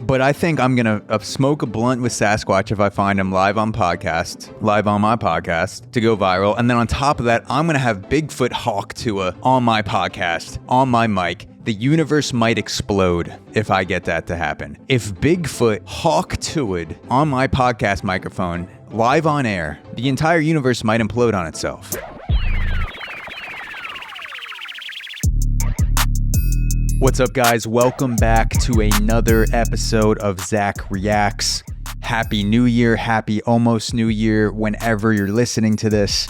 But I think I'm going to smoke a blunt with Sasquatch if I find him live on my podcast to go viral. And then on top of that, I'm going to have Bigfoot Hawk Tua on my podcast, on my mic. The universe might explode if I get that to happen. If Bigfoot Hawk Tua'd on my podcast microphone, live on air, the entire universe might implode on itself. What's up, guys? Welcome back to another episode of Zach Reacts. Happy New Year, happy almost New Year whenever you're listening to this.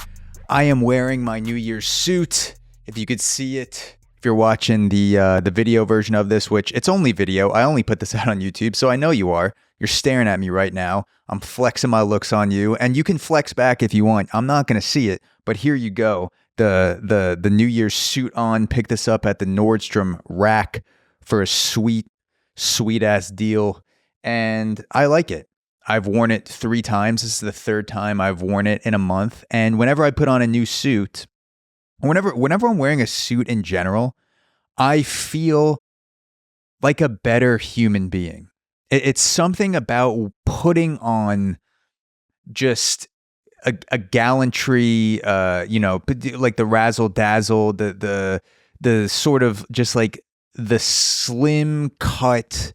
I am wearing my New Year's suit, if you could see it. If you're watching the video version of this, which it's only video, I only put this out on YouTube, so I know you are. You're staring at me right now. I'm flexing my looks on you, and you can flex back if you want. I'm not going to see it, but here you go. The New Year's suit on. Picked this up at the Nordstrom rack for a sweet ass deal, and I like it. I've worn it 3 times. This is the 3rd time I've worn it in a month, and whenever I put on a new suit, whenever I'm wearing a suit in general, I feel like a better human being. It's something about putting on just a gallantry, like the razzle dazzle, the sort of just like the slim cut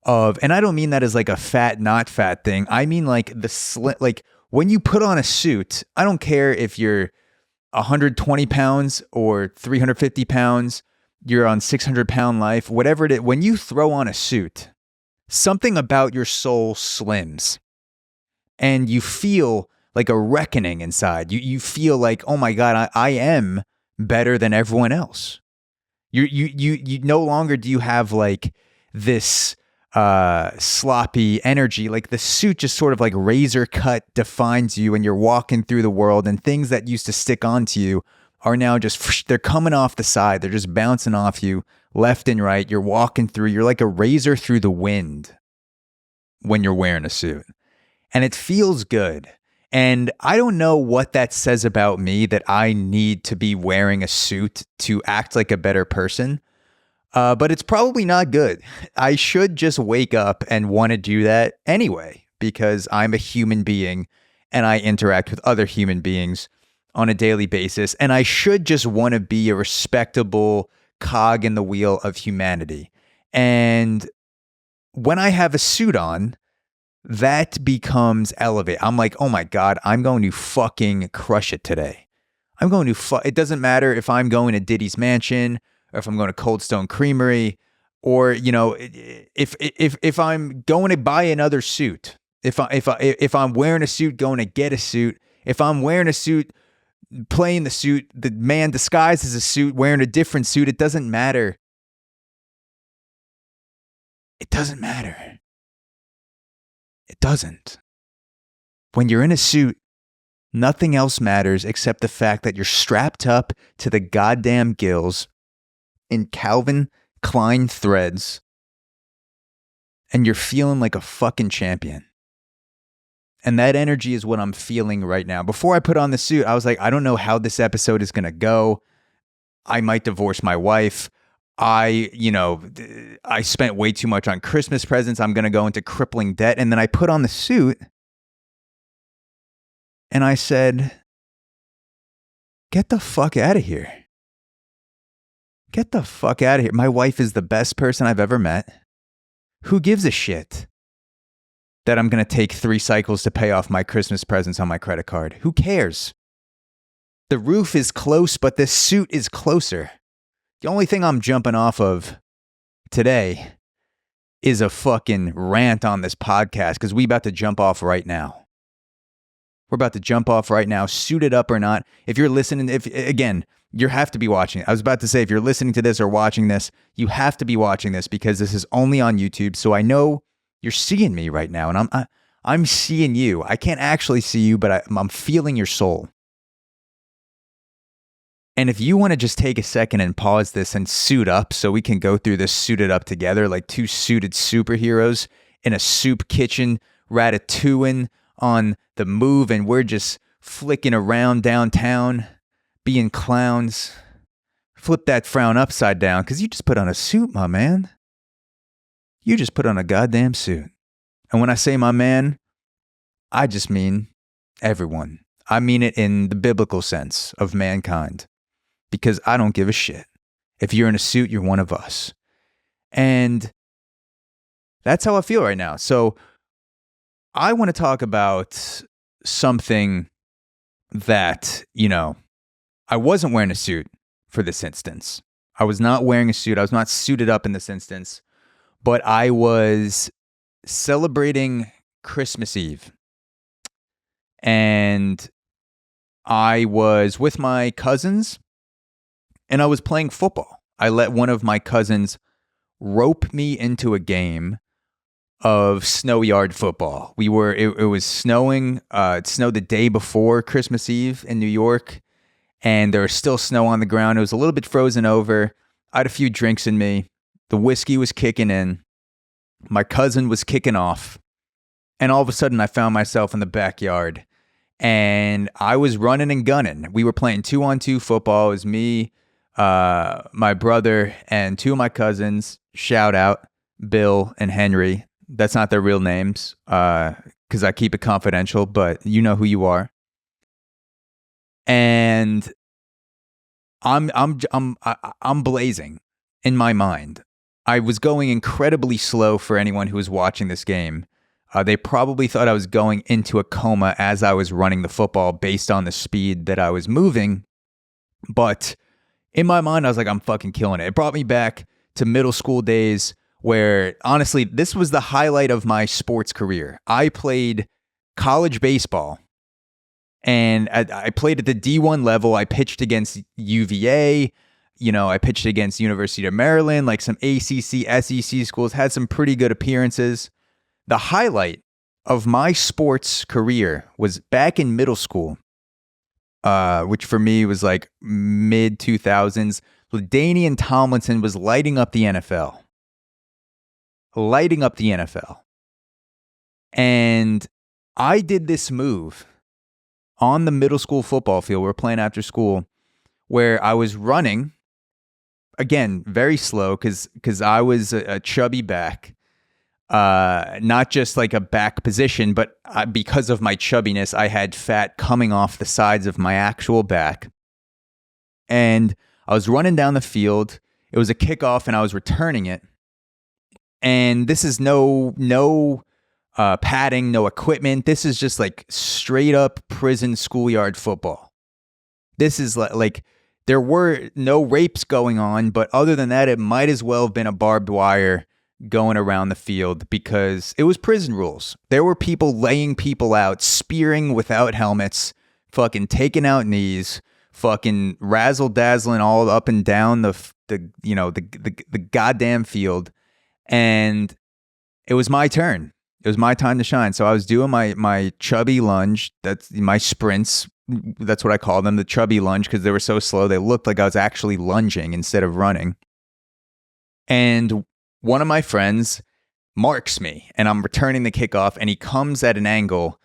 of, and I don't mean that as like a fat, not fat thing. I mean like the slim, like when you put on a suit, I don't care if you're 120 pounds or 350 pounds, you're on 600-pound life, whatever it is, when you throw on a suit, something about your soul slims and you feel like a reckoning inside. You feel like, oh my God, I am better than everyone else. You no longer do you have like this sloppy energy. Like the suit just sort of like razor cut defines you, and you're walking through the world, and things that used to stick onto you are now just, they're coming off the side. They're just bouncing off you left and right. You're walking through, you're like a razor through the wind when you're wearing a suit. And it feels good. And I don't know what that says about me, that I need to be wearing a suit to act like a better person. But it's probably not good. I should just wake up and want to do that anyway, because I'm a human being and I interact with other human beings on a daily basis. And I should just want to be a respectable cog in the wheel of humanity. And when I have a suit on, that becomes elevate. I'm like, oh my God, I'm going to fucking crush it today. I'm going to it doesn't matter if I'm going to Diddy's Mansion or if I'm going to Cold Stone Creamery, or, you know, if I'm going to buy another suit, if I'm wearing a suit, going to get a suit, if I'm wearing a suit, playing the suit, the man disguised as a suit, wearing a different suit, it doesn't matter. It doesn't matter. It doesn't. When you're in a suit, nothing else matters except the fact that you're strapped up to the goddamn gills in Calvin Klein threads, and you're feeling like a fucking champion. And that energy is what I'm feeling right now. Before I put on the suit, I was like, I don't know how this episode is going to go. I might divorce my wife. I spent way too much on Christmas presents. I'm going to go into crippling debt. And then I put on the suit and I said, get the fuck out of here. Get the fuck out of here. My wife is the best person I've ever met. Who gives a shit that I'm going to take 3 cycles to pay off my Christmas presents on my credit card? Who cares? The roof is close, but this suit is closer. The only thing I'm jumping off of today is a fucking rant on this podcast, because we about to jump off right now. We're about to jump off right now, suited up or not. If you're listening, you have to be watching it. I was about to say, if you're listening to this or watching this, you have to be watching this, because this is only on YouTube. So I know you're seeing me right now, and I'm seeing you. I can't actually see you, but I'm feeling your soul. And if you want to just take a second and pause this and suit up so we can go through this suited up together like 2 suited superheroes in a soup kitchen, ratatouille on the move, and we're just flicking around downtown, being clowns. Flip that frown upside down, because you just put on a suit, my man. You just put on a goddamn suit. And when I say my man, I just mean everyone. I mean it in the biblical sense of mankind. Because I don't give a shit. If you're in a suit, you're one of us. And that's how I feel right now. So I want to talk about something that, I wasn't wearing a suit for this instance. I was not wearing a suit. I was not suited up in this instance. But I was celebrating Christmas Eve. And I was with my cousins. And I was playing football. I let one of my cousins rope me into a game of snow yard football. It was snowing. It snowed the day before Christmas Eve in New York, and there was still snow on the ground. It was a little bit frozen over. I had a few drinks in me. The whiskey was kicking in. My cousin was kicking off, and all of a sudden I found myself in the backyard, and I was running and gunning. We were playing 2-on-2 football. It was me, my brother, and two of my cousins. Shout out Bill and Henry. That's not their real names, because I keep it confidential, but you know who you are. And I'm blazing in my mind. I was going incredibly slow for anyone who was watching this game. They probably thought I was going into a coma as I was running the football based on the speed that I was moving. But in my mind, I was like, I'm fucking killing it. It brought me back to middle school days where, honestly, this was the highlight of my sports career. I played college baseball, and I played at the D1 level. I pitched against UVA. I pitched against University of Maryland, like some ACC, SEC schools, had some pretty good appearances. The highlight of my sports career was back in middle school, which for me was like mid-2000s. LaDainian Tomlinson was lighting up the NFL. And I did this move on the middle school football field. We were playing after school, where I was running, again, very slow, because I was a chubby back. Not just like a back position, but because of my chubbiness, I had fat coming off the sides of my actual back. And I was running down the field. It was a kickoff, and I was returning it. And this is no padding, no equipment. This is just like straight up prison schoolyard football. This is like there were no rapes going on, but other than that, it might as well have been a barbed wire going around the field, because it was prison rules. There were people laying people out, spearing without helmets, fucking taking out knees, fucking razzle dazzling all up and down the goddamn field. And it was my turn. It was my time to shine. So I was doing my chubby lunge. That's my sprints. That's what I call them, the chubby lunge, because they were so slow. They looked like I was actually lunging instead of running. And one of my friends marks me, and I'm returning the kickoff, and he comes at an angle,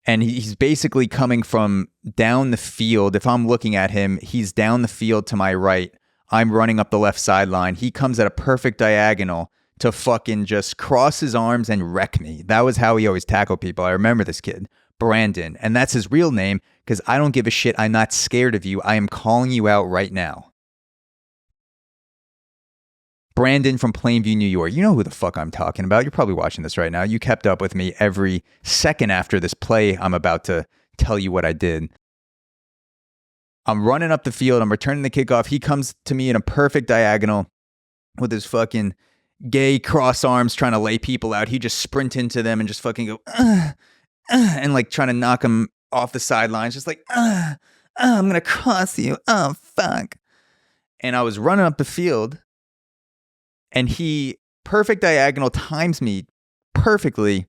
and he's basically coming from down the field. If I'm looking at him, he's down the field to my right. I'm running up the left sideline. He comes at a perfect diagonal to fucking just cross his arms and wreck me. That was how he always tackled people. I remember this kid, Brandon, and that's his real name, because I don't give a shit. I'm not scared of you. I am calling you out right now. Brandon from Plainview, New York. You know who the fuck I'm talking about. You're probably watching this right now. You kept up with me every second after this play. I'm about to tell you what I did. I'm running up the field. I'm returning the kickoff. He comes to me in a perfect diagonal with his fucking gay cross arms trying to lay people out. He just sprint into them and just fucking go, and like trying to knock them off the sidelines. Just like, I'm going to cross you. Oh, fuck. And I was running up the field, and he perfect diagonal times me perfectly.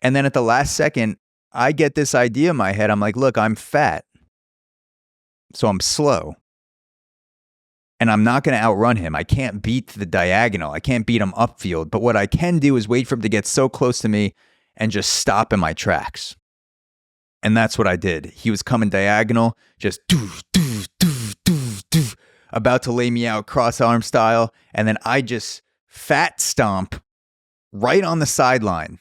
And then at the last second, I get this idea in my head. I'm like, look, I'm fat, so I'm slow. And I'm not going to outrun him. I can't beat the diagonal. I can't beat him upfield. But what I can do is wait for him to get so close to me and just stop in my tracks. And that's what I did. He was coming diagonal, just about to lay me out cross arm style. And then I just fat stomp right on the sideline.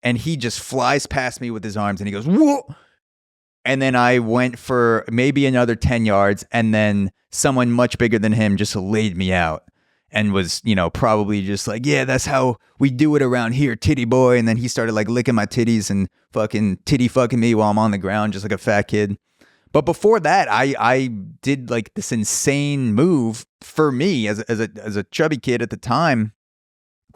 And he just flies past me with his arms and he goes, whoa. And then I went for maybe another 10 yards. And then someone much bigger than him just laid me out and was, probably just like, yeah, that's how we do it around here, titty boy. And then he started like licking my titties and fucking titty fucking me while I'm on the ground, just like a fat kid. But before that, I did like this insane move for me as a chubby kid at the time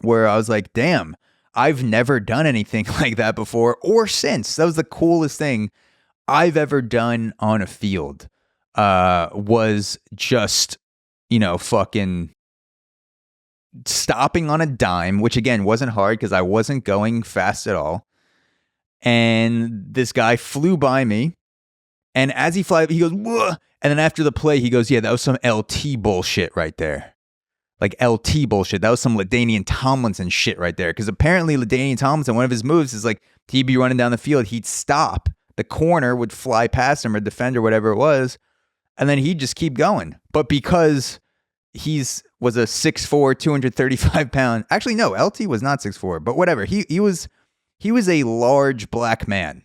where I was like, damn, I've never done anything like that before or since. That was the coolest thing I've ever done on a field. Was just, fucking stopping on a dime, which again wasn't hard because I wasn't going fast at all. And this guy flew by me. And as he flew, he goes, whoa. And then after the play, he goes, yeah, that was some LT bullshit right there. Like LT bullshit. That was some LaDainian Tomlinson shit right there. Because apparently LaDainian Tomlinson, one of his moves is like, he'd be running down the field. He'd stop. The corner would fly past him or defender, whatever it was. And then he'd just keep going. But because was a 6'4", 235 pound. Actually, no, LT was not 6'4", but whatever. He was a large black man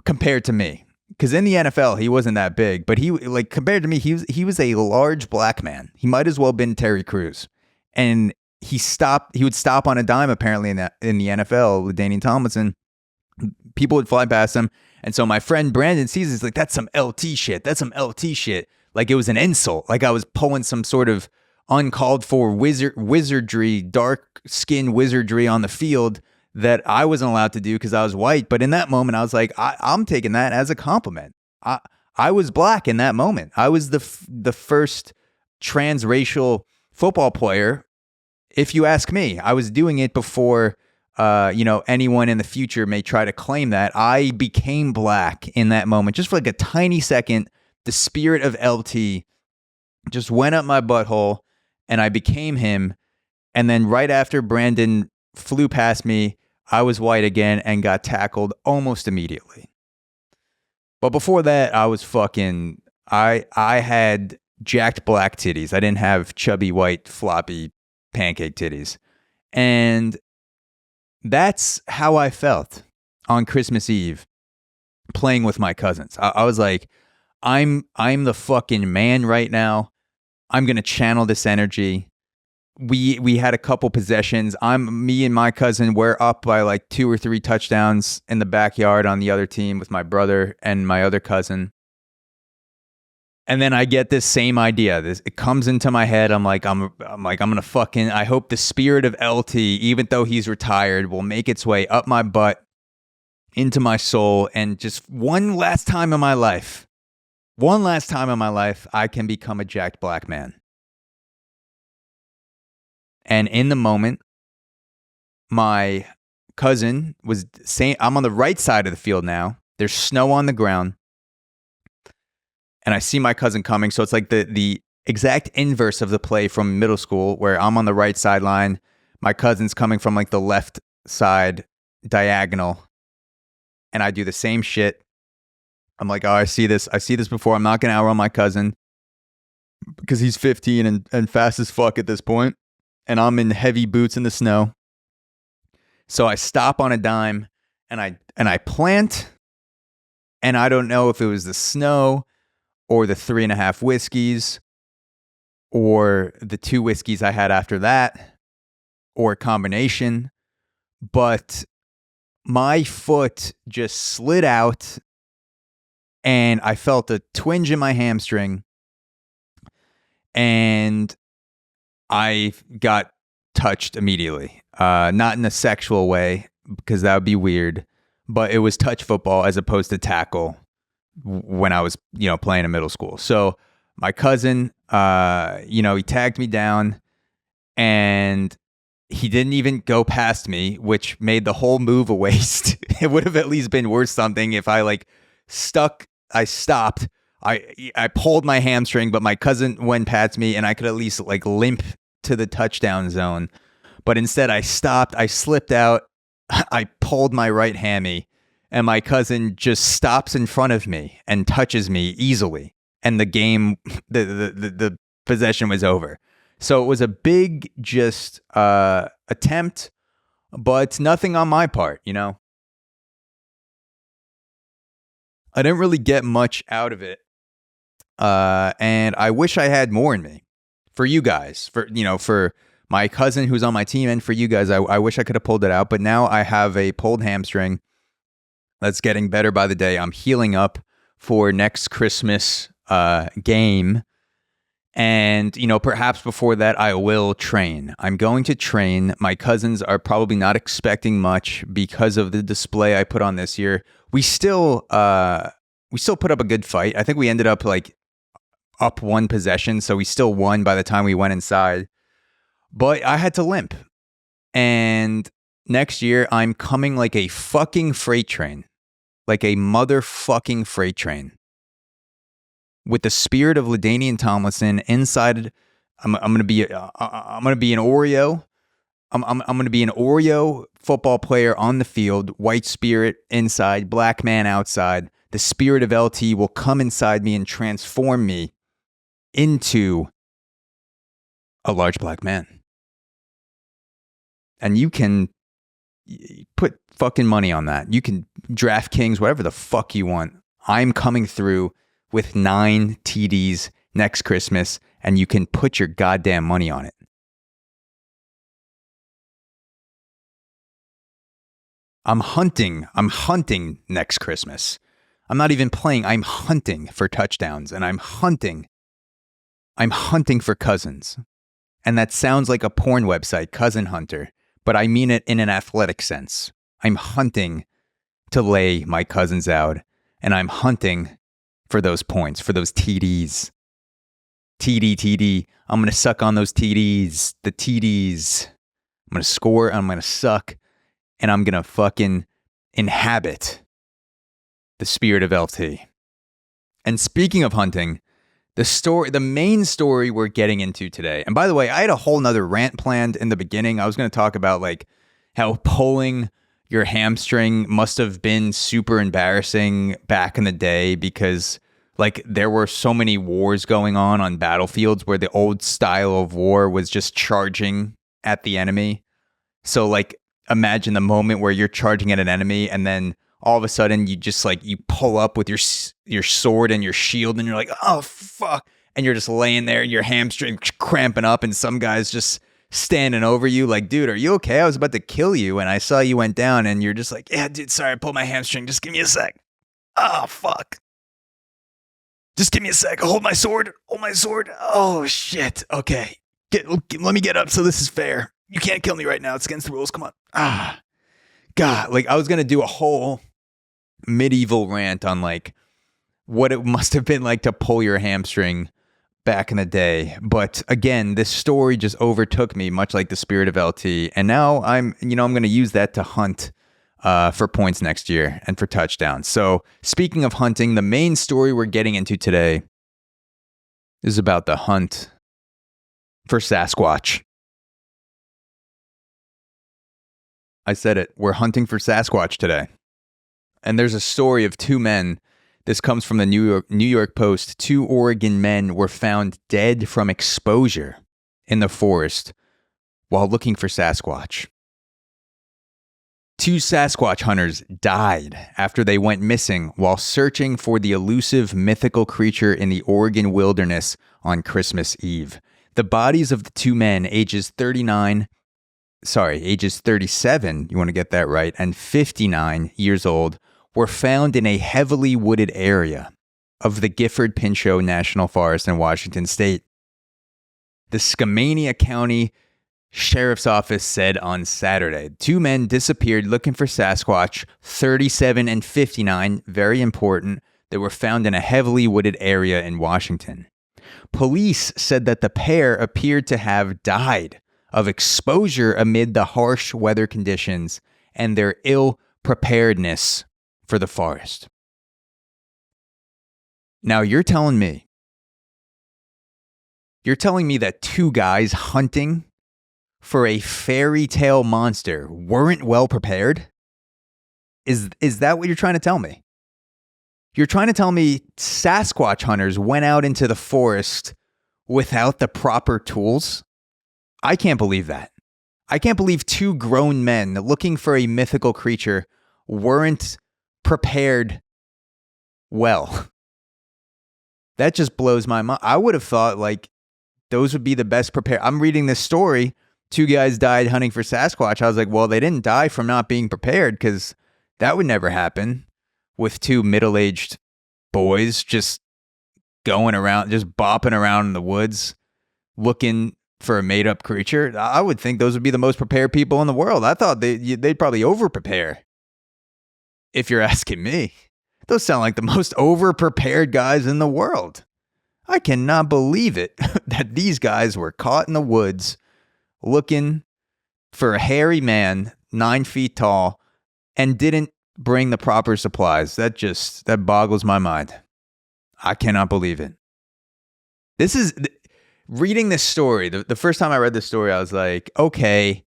compared to me. Because in the NFL, he wasn't that big, but compared to me, he was a large black man. He might as well have been Terry Crews. And he would stop on a dime apparently in the NFL, LaDainian Tomlinson. People would fly past him. And so my friend Brandon sees this, like, that's some LT shit. That's some LT shit. Like it was an insult. Like I was pulling some sort of uncalled for wizardry, dark skin wizardry on the field that I wasn't allowed to do because I was white. But in that moment, I was like, I'm taking that as a compliment. I was black in that moment. I was the first transracial football player. If you ask me, I was doing it before, anyone in the future may try to claim that. I became black in that moment, just for like a tiny second. The spirit of LT just went up my butthole and I became him. And then right after Brandon flew past me, I was white again and got tackled almost immediately. But before that, I was fucking, I had jacked black titties. I didn't have chubby, white, floppy pancake titties. And that's how I felt on Christmas Eve playing with my cousins. I was like, I'm the fucking man right now. I'm going to channel this energy. We had a couple possessions. Me and my cousin were up by like 2 or 3 touchdowns in the backyard on the other team with my brother and my other cousin. And then I get this same idea. It comes into my head. I'm like, I'm gonna fucking. I hope the spirit of LT, even though he's retired, will make its way up my butt, into my soul, and just one last time in my life, I can become a jacked black man. And in the moment, my cousin was saying, I'm on the right side of the field now. There's snow on the ground. And I see my cousin coming. So it's like the exact inverse of the play from middle school where I'm on the right sideline. My cousin's coming from like the left side diagonal. And I do the same shit. I'm like, oh, I see this before. I'm not going to outrun my cousin because he's 15 and fast as fuck at this point. And I'm in heavy boots in the snow. So I stop on a dime and I plant. And I don't know if it was the snow or the 3.5 whiskeys or the 2 whiskeys I had after that or a combination. But my foot just slid out and I felt a twinge in my hamstring and I got touched immediately. Not in a sexual way because that would be weird, but it was touch football as opposed to tackle when I was, playing in middle school. So my cousin, he tagged me down and he didn't even go past me, which made the whole move a waste. It would have at least been worth something if I I stopped. I pulled my hamstring, but my cousin went past me and I could at least limp to the touchdown zone. But instead I stopped, I slipped out, I pulled my right hammy, and my cousin just stops in front of me and touches me easily. And the game, the possession was over. So it was a big just attempt, but nothing on my part, you know? I didn't really get much out of it. And I wish I had more in me for you guys, for my cousin who's on my team, and for you guys. I wish I could have pulled it out, but now I have a pulled hamstring that's getting better by the day. I'm healing up for next Christmas game. And, perhaps before that, I will train. I'm going to train. My cousins are probably not expecting much because of the display I put on this year. We still put up a good fight. I think we ended up up one possession, so we still won by the time we went inside. But I had to limp. And next year, I'm coming like a fucking freight train. Like a motherfucking freight train. With the spirit of LaDainian Tomlinson inside. I'm gonna be an Oreo. I'm gonna be an Oreo football player on the field. White spirit inside, black man outside. The spirit of LT will come inside me and transform me into a large black man. And you can put fucking money on that. You can DraftKings, whatever the fuck you want. I'm coming through with 9 TDs next Christmas, and you can put your goddamn money on it. I'm hunting next Christmas. I'm not even playing. I'm hunting for touchdowns, and I'm hunting for cousins. And that sounds like a porn website, Cousin Hunter, but I mean it in an athletic sense. I'm hunting to lay my cousins out, and I'm hunting for those points, for those TDs. TD. I'm going to suck on those TDs, the TDs. I'm going to score, I'm going to suck, and I'm going to fucking inhabit the spirit of LT. And speaking of hunting, the main story we're getting into today, and by the way, I had a whole nother rant planned in the beginning. I was going to talk about how pulling your hamstring must have been super embarrassing back in the day because there were so many wars going on battlefields where the old style of war was just charging at the enemy. So imagine the moment where you're charging at an enemy and then all of a sudden you just you pull up with your sword and your shield and you're like, oh fuck. And you're just laying there, your hamstring cramping up and some guy's just standing over you dude, are you okay? I was about to kill you and I saw you went down and you're just yeah, dude, sorry, I pulled my hamstring. Just give me a sec. Oh, fuck. Just give me a sec. Hold my sword. Oh, shit. Okay. Let me get up so this is fair. You can't kill me right now. It's against the rules. Come on. Ah, God. I was going to do a whole medieval rant on what it must have been like to pull your hamstring back in the day. But again, this story just overtook me, much like the spirit of LT. And now I'm going to use that to hunt for points next year and for touchdowns. So speaking of hunting, the main story we're getting into today is about the hunt for Sasquatch. I said it. We're hunting for Sasquatch today. And there's a story of 2 men. This comes from the New York Post. 2 Oregon men were found dead from exposure in the forest while looking for Sasquatch. 2 Sasquatch hunters died after they went missing while searching for the elusive mythical creature in the Oregon wilderness on Christmas Eve. The bodies of the 2 men, ages 37, you want to get that right, and 59 years old, were found in a heavily wooded area of the Gifford-Pinchot National Forest in Washington State. The Skamania County Sheriff's Office said on Saturday, 2 men disappeared looking for Sasquatch, 37 and 59, very important. They were found in a heavily wooded area in Washington. Police said that the pair appeared to have died of exposure amid the harsh weather conditions and their ill preparedness for the forest. Now you're telling me that 2 guys hunting for a fairy tale monster weren't well prepared? Is that what you're trying to tell me? You're trying to tell me Sasquatch hunters went out into the forest without the proper tools? I can't believe that. I can't believe two grown men looking for a mythical creature weren't prepared well. That just blows my mind. I would have thought like those would be the best prepared. I'm reading this story. Two guys died hunting for Sasquatch. I was like, well, they didn't die from not being prepared because that would never happen with two middle-aged boys just going around, just bopping around in the woods looking for a made-up creature. I would think those would be the most prepared people in the world. I thought they'd probably over-prepare, if you're asking me. Those sound like the most over-prepared guys in the world. I cannot believe it that these guys were caught in the woods looking for a hairy man 9 feet tall and didn't bring the proper supplies. That boggles my mind. I cannot believe it. Reading this story, the first time I read this story, I was like, okay,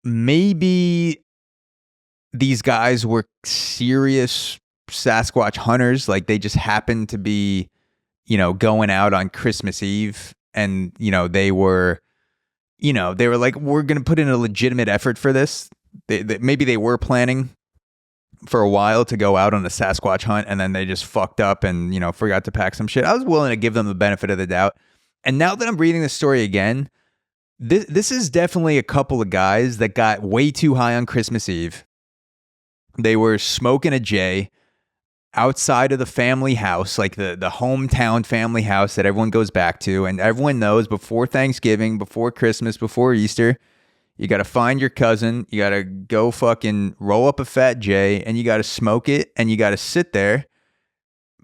maybe these guys were serious Sasquatch hunters. Like they just happened to be, going out on Christmas Eve and, they were like, we're going to put in a legitimate effort for this. Maybe they were planning for a while to go out on a Sasquatch hunt and then they just fucked up and, forgot to pack some shit. I was willing to give them the benefit of the doubt. And now that I'm reading the story again, this is definitely a couple of guys that got way too high on Christmas Eve. They were smoking a J outside of the family house, like the hometown family house that everyone goes back to. And everyone knows before Thanksgiving, before Christmas, before Easter, you got to find your cousin. You got to go fucking roll up a fat J and you got to smoke it and you got to sit there,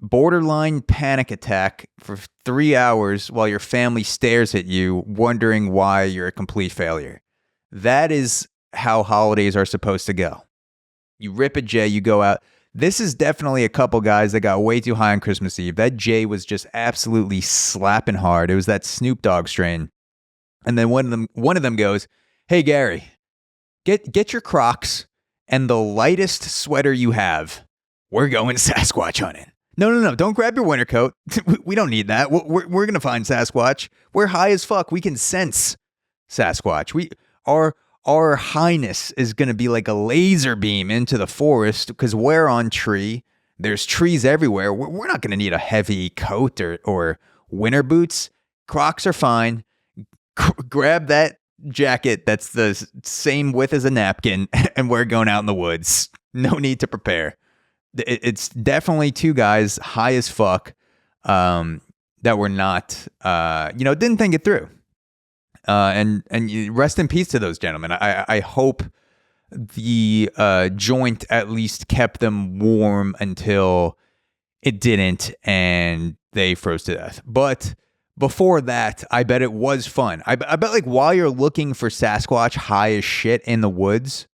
borderline panic attack for 3 hours while your family stares at you, wondering why you're a complete failure. That is how holidays are supposed to go. You rip a J, you go out. This is definitely a couple guys that got way too high on Christmas Eve. That J was just absolutely slapping hard. It was that Snoop Dogg strain. And then one of them goes, "Hey Gary, get your Crocs and the lightest sweater you have. We're going Sasquatch hunting." No. Don't grab your winter coat. We don't need that. We're going to find Sasquatch. We're high as fuck. We can sense Sasquatch. Our highness is going to be like a laser beam into the forest because we're on tree. There's trees everywhere. We're not going to need a heavy coat or winter boots. Crocs are fine. Grab that jacket that's the same width as a napkin and we're going out in the woods. No need to prepare. It's definitely two guys high as fuck that were not, didn't think it through. And rest in peace to those gentlemen. I hope the joint at least kept them warm until it didn't and they froze to death. But before that, I bet it was fun. I bet like while you're looking for Sasquatch high as shit in the woods,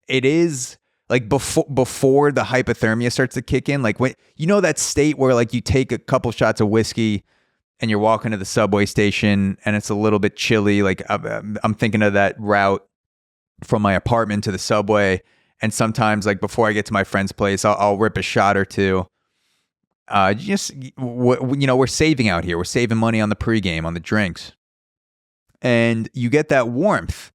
it is like before the hypothermia starts to kick in, like when that state where like you take a couple shots of whiskey and you're walking to the subway station and it's a little bit chilly. Like I'm thinking of that route from my apartment to the subway. And sometimes like before I get to my friend's place, I'll rip a shot or two. We're saving out here. We're saving money on the pregame, on the drinks. And you get that warmth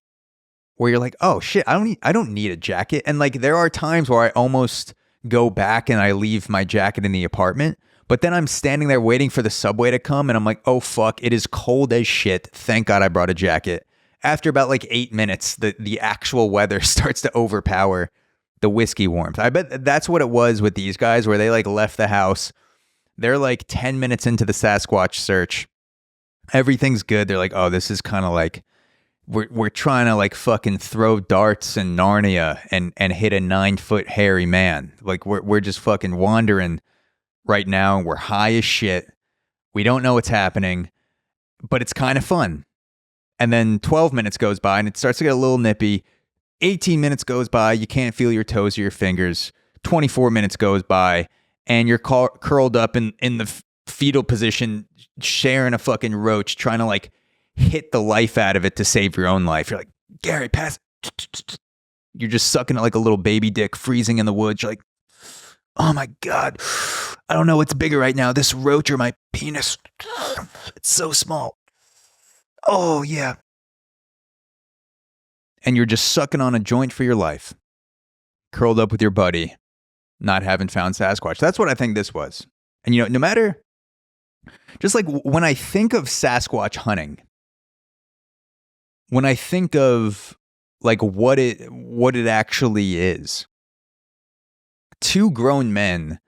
where you're like, oh shit, I don't need a jacket. And like there are times where I almost go back and I leave my jacket in the apartment, but then I'm standing there waiting for the subway to come and I'm like, oh fuck, it is cold as shit. Thank God I brought a jacket. After about like 8 minutes, the actual weather starts to overpower the whiskey warmth. I bet that's what it was with these guys where they like left the house. They're like 10 minutes into the Sasquatch search. Everything's good. They're like, oh, this is kind of like, we're trying to like fucking throw darts in Narnia and hit a 9-foot hairy man. Like we're just fucking wandering right now. We're high as shit. We don't know what's happening, but it's kind of fun. And then 12 minutes goes by and it starts to get a little nippy. 18 minutes goes by. You can't feel your toes or your fingers. 24 minutes goes by and you're curled up in the fetal position, sharing a fucking roach, trying to like hit the life out of it to save your own life. You're like, Gary, pass. You're just sucking it like a little baby dick, freezing in the woods. You're like, oh my God, I don't know what's bigger right now, this roach or my penis. It's so small. Oh, yeah. And you're just sucking on a joint for your life, curled up with your buddy, not having found Sasquatch. That's what I think this was. And, no matter, just like when I think of Sasquatch hunting, when I think of like what it actually is, two grown men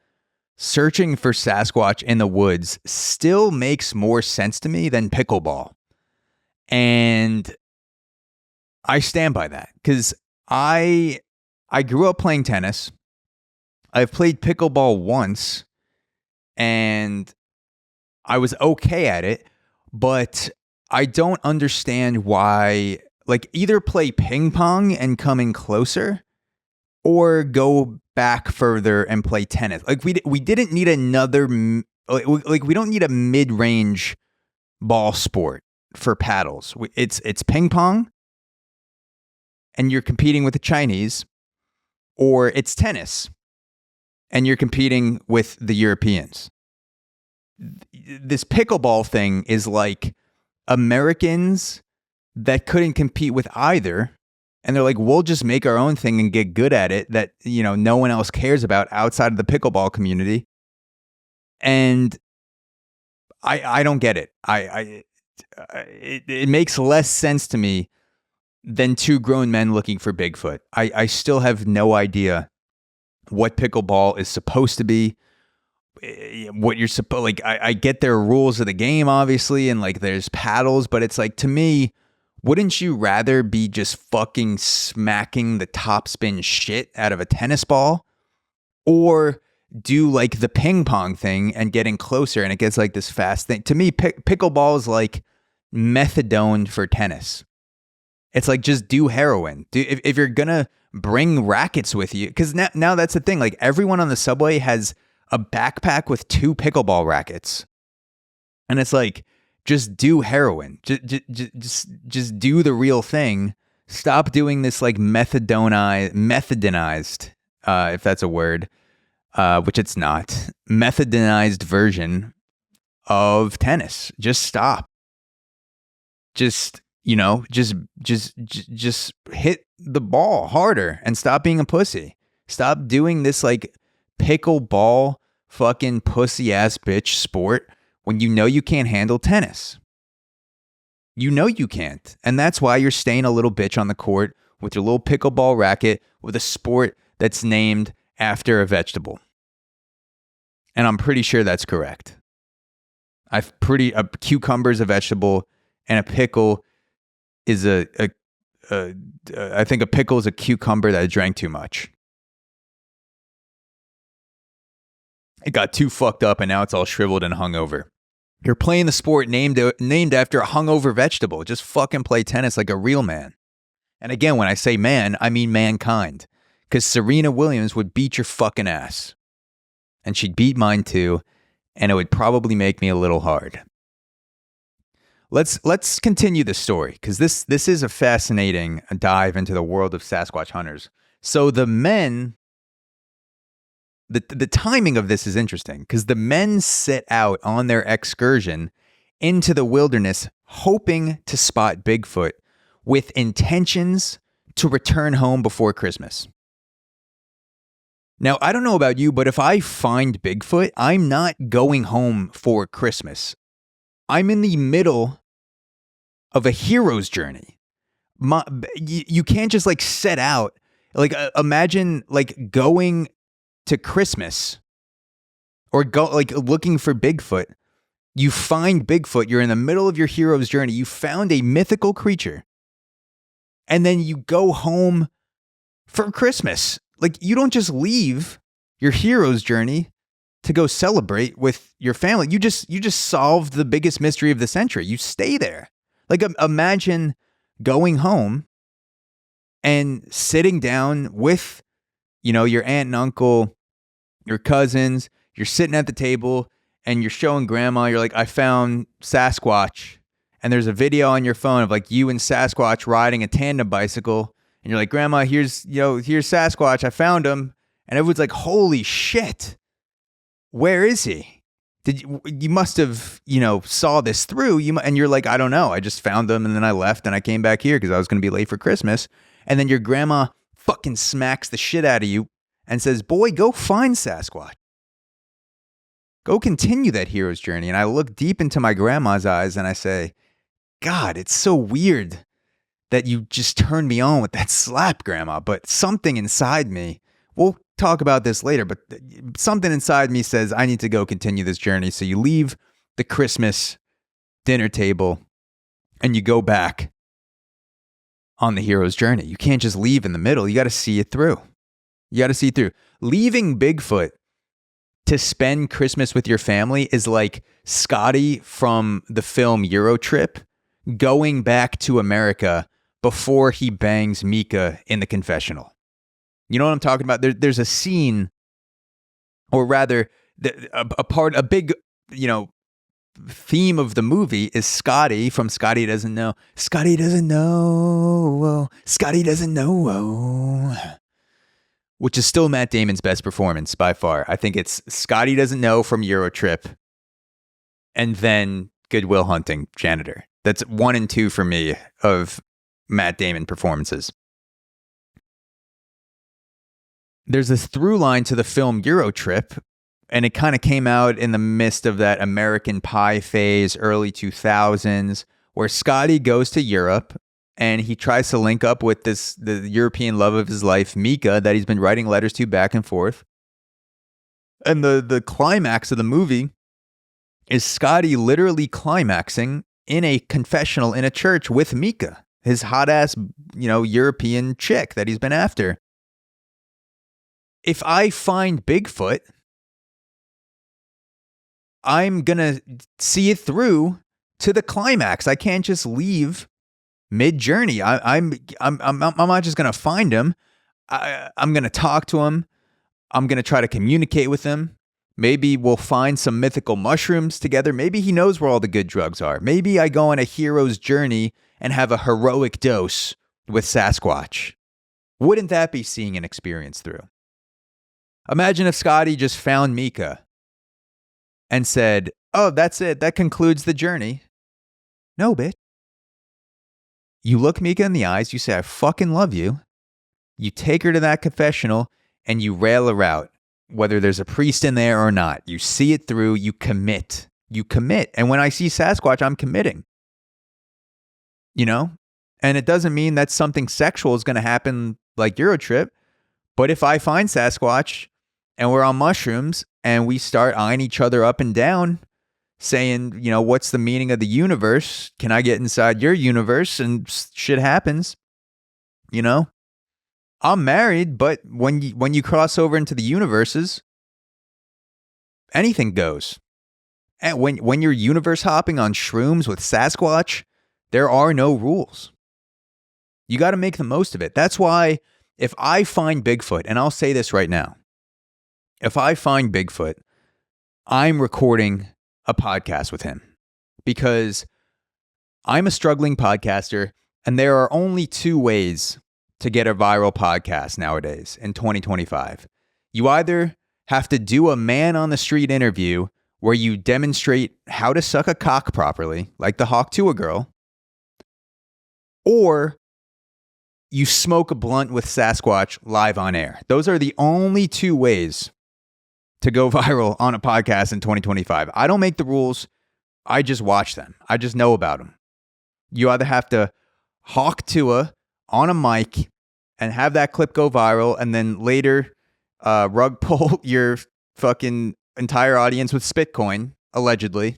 searching for Sasquatch in the woods still makes more sense to me than pickleball. And I stand by that because I grew up playing tennis. I've played pickleball once and I was okay at it, but I don't understand why, like, either play ping pong and come in closer or go back further and play tennis. Like, we didn't need another, like, we don't need a mid-range ball sport for paddles. It's ping pong and you're competing with the Chinese, or it's tennis and you're competing with the Europeans. This pickleball thing is like Americans that couldn't compete with either. And they're like, we'll just make our own thing and get good at it that, no one else cares about outside of the pickleball community. And I don't get it. It makes less sense to me than two grown men looking for Bigfoot. I still have no idea what pickleball is supposed to be. What you're supposed, like, I get there are rules of the game, obviously, and like there's paddles, but it's like, to me, wouldn't you rather be just fucking smacking the topspin shit out of a tennis ball, or do like the ping pong thing and getting closer and it gets like this fast thing? To me, pickleball is like methadone for tennis. It's like, just do heroin. If you're gonna bring rackets with you, because now that's the thing. Like, everyone on the subway has a backpack with 2 pickleball rackets, and it's like, just do heroin. Just do the real thing. Stop doing this like methodonized, if that's a word, which it's not, methodonized version of tennis. Just stop. Just hit the ball harder and stop being a pussy. Stop doing this like pickleball fucking pussy ass bitch sport when you can't handle tennis. You can't. And that's why you're staying a little bitch on the court with your little pickleball racket with a sport that's named after a vegetable. And I'm pretty sure that's correct. A cucumber's a vegetable, and a pickle is I think a pickle is a cucumber that I drank too much. It got too fucked up and now it's all shriveled and hungover. You're playing the sport named after a hungover vegetable. Just fucking play tennis like a real man. And again, when I say man, I mean mankind. Because Serena Williams would beat your fucking ass. And she'd beat mine too. And it would probably make me a little hard. Let's continue the story, because this is a fascinating dive into the world of Sasquatch hunters. So the men, the timing of this is interesting, because the men set out on their excursion into the wilderness hoping to spot Bigfoot with intentions to return home before Christmas. Now, I don't know about you, but if I find Bigfoot, I'm not going home for Christmas. I'm in the middle of a hero's journey. You can't just like set out. Like, imagine like going to Christmas or go like looking for Bigfoot. You find Bigfoot. You're in the middle of your hero's journey. You found a mythical creature. And then you go home for Christmas. Like, you don't just leave your hero's journey to go celebrate with your family. You just solved the biggest mystery of the century. You stay there. Like, imagine going home and sitting down with, your aunt and uncle, your cousins. You're sitting at the table and you're showing grandma. You're like, I found Sasquatch. And there's a video on your phone of like you and Sasquatch riding a tandem bicycle. And you're like, Grandma, here's Sasquatch. I found him. And everyone's like, holy shit. Where is he? You must have, saw this through. And you're like, I don't know. I just found them and then I left and I came back here because I was going to be late for Christmas. And then your grandma fucking smacks the shit out of you and says, boy, go find Sasquatch. Go continue that hero's journey. And I look deep into my grandma's eyes and I say, God, it's so weird that you just turned me on with that slap, Grandma. But something inside me, we'll talk about this later, but something inside me says I need to go continue this journey. So you leave the Christmas dinner table and you go back on the hero's journey. You can't just leave in the middle. You got to see it through. Leaving Bigfoot to spend Christmas with your family is like Scotty from the film Eurotrip going back to America before he bangs Mika in the confessional. You know what I'm talking about? There's a scene, or rather, a big, theme of the movie is Scotty from Scotty Doesn't Know. Scotty doesn't know. Scotty doesn't know. Which is still Matt Damon's best performance by far. I think it's Scotty Doesn't Know from Eurotrip, and then Good Will Hunting, Janitor. That's 1 and 2 for me of Matt Damon performances. There's this through line to the film Eurotrip, and it kind of came out in the midst of that American Pie phase, early 2000s, where Scotty goes to Europe and he tries to link up with the European love of his life, Mika, that he's been writing letters to back and forth. And the climax of the movie is Scotty literally climaxing in a confessional in a church with Mika, his hot ass, European chick that he's been after. If I find Bigfoot, I'm going to see it through to the climax. I can't just leave mid-journey. I'm not just going to find him. I'm going to talk to him. I'm going to try to communicate with him. Maybe we'll find some mythical mushrooms together. Maybe he knows where all the good drugs are. Maybe I go on a hero's journey and have a heroic dose with Sasquatch. Wouldn't that be seeing an experience through? Imagine if Scotty just found Mika and said, oh, that's it. That concludes the journey. No, bitch. You look Mika in the eyes. You say, I fucking love you. You take her to that confessional and you rail her out, whether there's a priest in there or not. You see it through. You commit. And when I see Sasquatch, I'm committing. And it doesn't mean that something sexual is going to happen like Eurotrip. But if I find Sasquatch and we're on mushrooms and we start eyeing each other up and down, saying, what's the meaning of the universe? Can I get inside your universe? And shit happens. I'm married, but when you cross over into the universes, anything goes. And when you're universe hopping on shrooms with Sasquatch, there are no rules. You got to make the most of it. That's why if I find Bigfoot, and I'll say this right now, if I find Bigfoot, I'm recording a podcast with him because I'm a struggling podcaster and there are only 2 ways to get a viral podcast nowadays in 2025. You either have to do a man on the street interview where you demonstrate how to suck a cock properly, like the Hawk to a girl, or you smoke a blunt with Sasquatch live on air. Those are the only 2 ways to go viral on a podcast in 2025. I don't make the rules. I just watch them. I just know about them. You either have to hawk Tua on a mic and have that clip go viral and then later rug pull your fucking entire audience with Spitcoin, allegedly,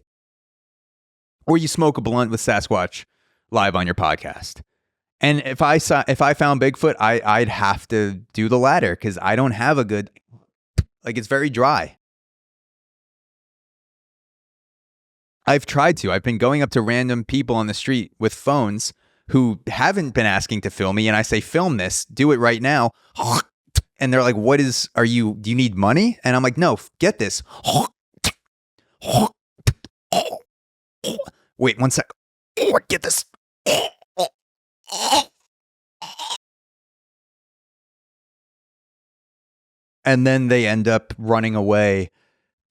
or you smoke a blunt with Sasquatch live on your podcast. And if I found Bigfoot, I'd have to do the latter because I don't have a good, it's very dry. I've tried to. I've been going up to random people on the street with phones who haven't been asking to film me. And I say, film this, do it right now. And they're like, do you need money? And I'm like, no, get this. Wait 1 sec. Get this. And then they end up running away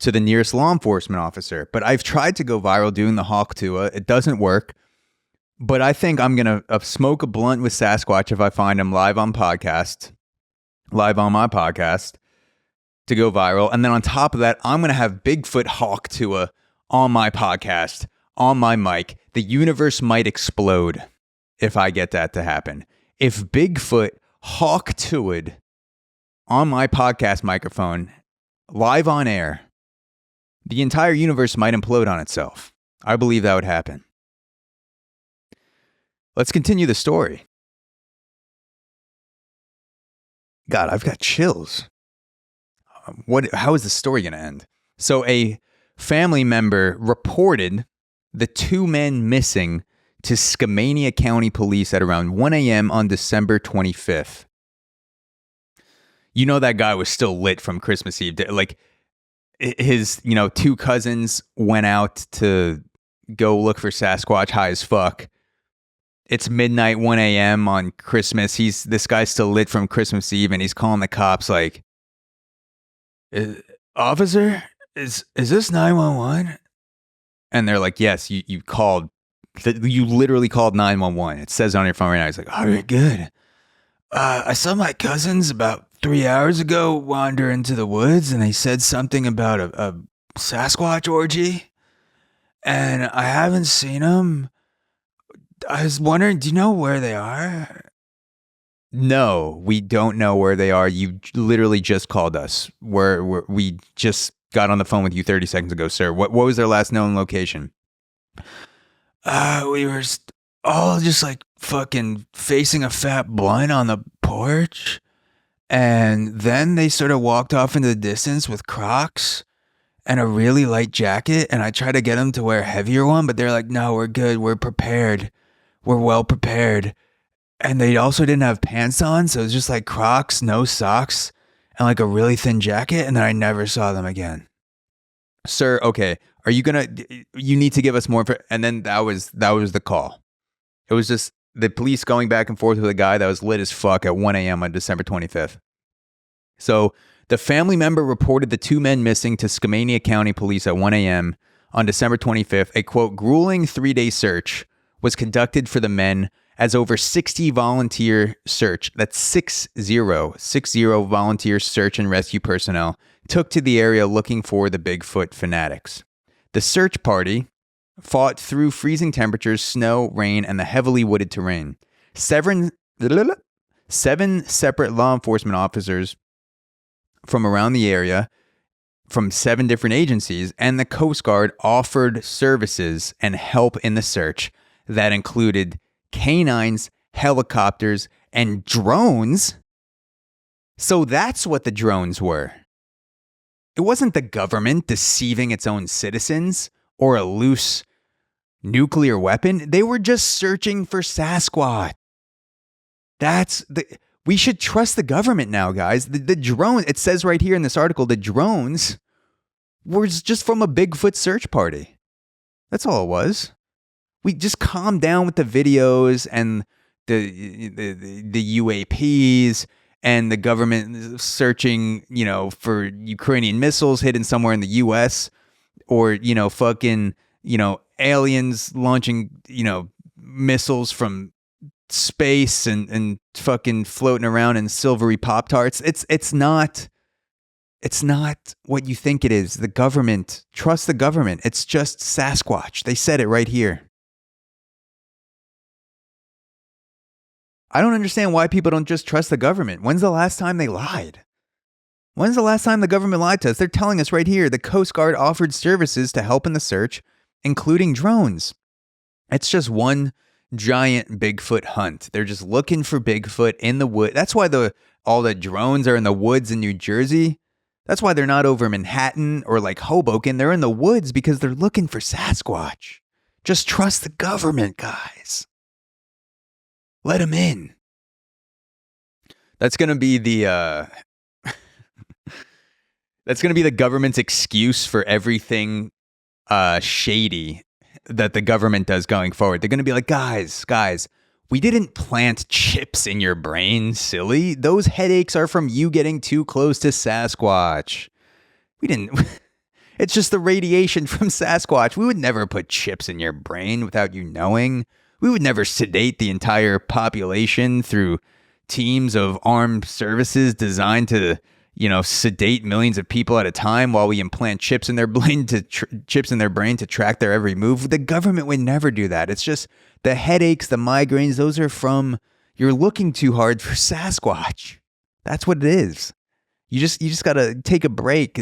to the nearest law enforcement officer. But I've tried to go viral doing the hawk tour. It doesn't work. But I think I'm going to smoke a blunt with Sasquatch if I find him live on my podcast, to go viral. And then on top of that, I'm going to have Bigfoot hawk tour on my podcast, on my mic. The universe might explode if I get that to happen. If Bigfoot hawk toured on my podcast microphone, live on air, the entire universe might implode on itself. I believe that would happen. Let's continue the story. God, I've got chills. How is the story going to end? So a family member reported the 2 men missing to Skamania County Police at around 1 a.m. on December 25th. You know that guy was still lit from Christmas Eve. Like his, 2 cousins went out to go look for Sasquatch high as fuck. It's midnight, 1 a.m. on Christmas. This guy's still lit from Christmas Eve, and he's calling the cops like, "Officer, is this 911?" And they're like, "Yes, you called. You literally called 911. It says on your phone right now." He's like, "All right, good. I saw my cousins about 3 hours ago wander into the woods, and they said something about a Sasquatch orgy, and I haven't seen them. I was wondering, do you know where they are?" "No, we don't know where they are. You literally just called us. We just got on the phone with you 30 seconds ago, sir. What was their last known location?" We were all just like fucking facing a fat blunt on the porch. And then they sort of walked off into the distance with Crocs and a really light jacket. And I tried to get them to wear a heavier one, but they're like, "No, we're good. We're prepared. We're well prepared." And they also didn't have pants on. So it was just like Crocs, no socks, and like a really thin jacket. And then I never saw them again. "Sir, okay. You need to give us more." And then that was the call. It was just the police going back and forth with a guy that was lit as fuck at 1 a.m. on December 25th. So the family member reported the 2 men missing to Skamania County Police at 1 a.m. on December 25th. A quote, grueling 3-day search was conducted for the men as over 60 volunteer search, that's 60 volunteer search and rescue personnel took to the area looking for the Bigfoot fanatics. The search party fought through freezing temperatures, snow, rain, and the heavily wooded terrain. 7 separate law enforcement officers from around the area, from 7 different agencies, and the Coast Guard offered services and help in the search that included canines, helicopters, and drones. So that's what the drones were. It wasn't the government deceiving its own citizens or a loose nuclear weapon. They were just searching for Sasquatch. We should trust the government now, guys. The drone, it says right here in this article, the drones were just from a Bigfoot search party. That's all it was. We just calmed down with the videos and the UAPs and the government searching, for Ukrainian missiles hidden somewhere in the US, or, aliens launching, missiles from space and fucking floating around in silvery Pop-Tarts. It's not what you think it is. The government, trust the government. It's just Sasquatch. They said it right here. I don't understand why people don't just trust the government. When's the last time they lied? When's the last time the government lied to us? They're telling us right here, the Coast Guard offered services to help in the search, including drones. It's just one giant Bigfoot hunt. They're just looking for Bigfoot in the wood. That's why all the drones are in the woods in New Jersey. That's why they're not over Manhattan or like Hoboken. They're in the woods because they're looking for Sasquatch. Just trust the government, guys. Let them in. That's going to be the government's excuse for everything shady that the government does going forward. They're going to be like, guys, we didn't plant chips in your brain, silly. Those headaches are from you getting too close to Sasquatch. We didn't. It's just the radiation from Sasquatch. We would never put chips in your brain without you knowing. We would never sedate the entire population through teams of armed services designed to, sedate millions of people at a time while we implant chips in their brain to track their every move. The government would never do that. It's just the headaches, the migraines. Those are from you're looking too hard for Sasquatch. That's what it is. You just gotta take a break.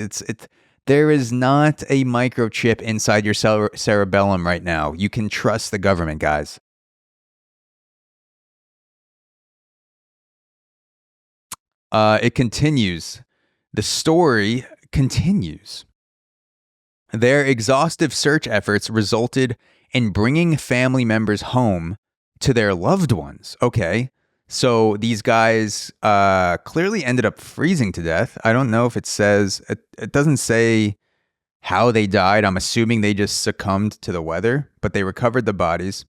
There is not a microchip inside your cerebellum right now. You can trust the government, guys. It continues. The story continues. Their exhaustive search efforts resulted in bringing family members home to their loved ones. Okay. So these guys clearly ended up freezing to death. I don't know if it says, it doesn't say how they died. I'm assuming they just succumbed to the weather, but they recovered the bodies.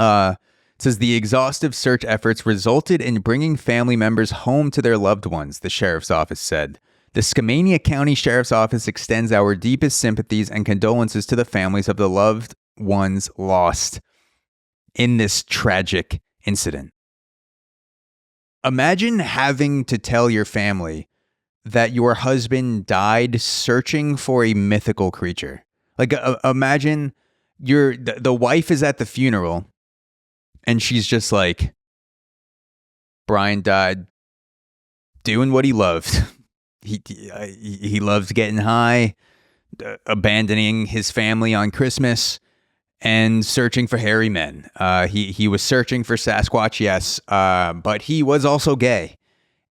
It says the exhaustive search efforts resulted in bringing family members home to their loved ones, the sheriff's office said. The Skamania County Sheriff's Office extends our deepest sympathies and condolences to the families of the loved ones lost in this tragic incident. Imagine having to tell your family that your husband died searching for a mythical creature. Like, imagine the wife is at the funeral and she's just like, Brian died doing what he loved. He loved getting high, abandoning his family on Christmas, and searching for hairy men. He was searching for Sasquatch, yes, but he was also gay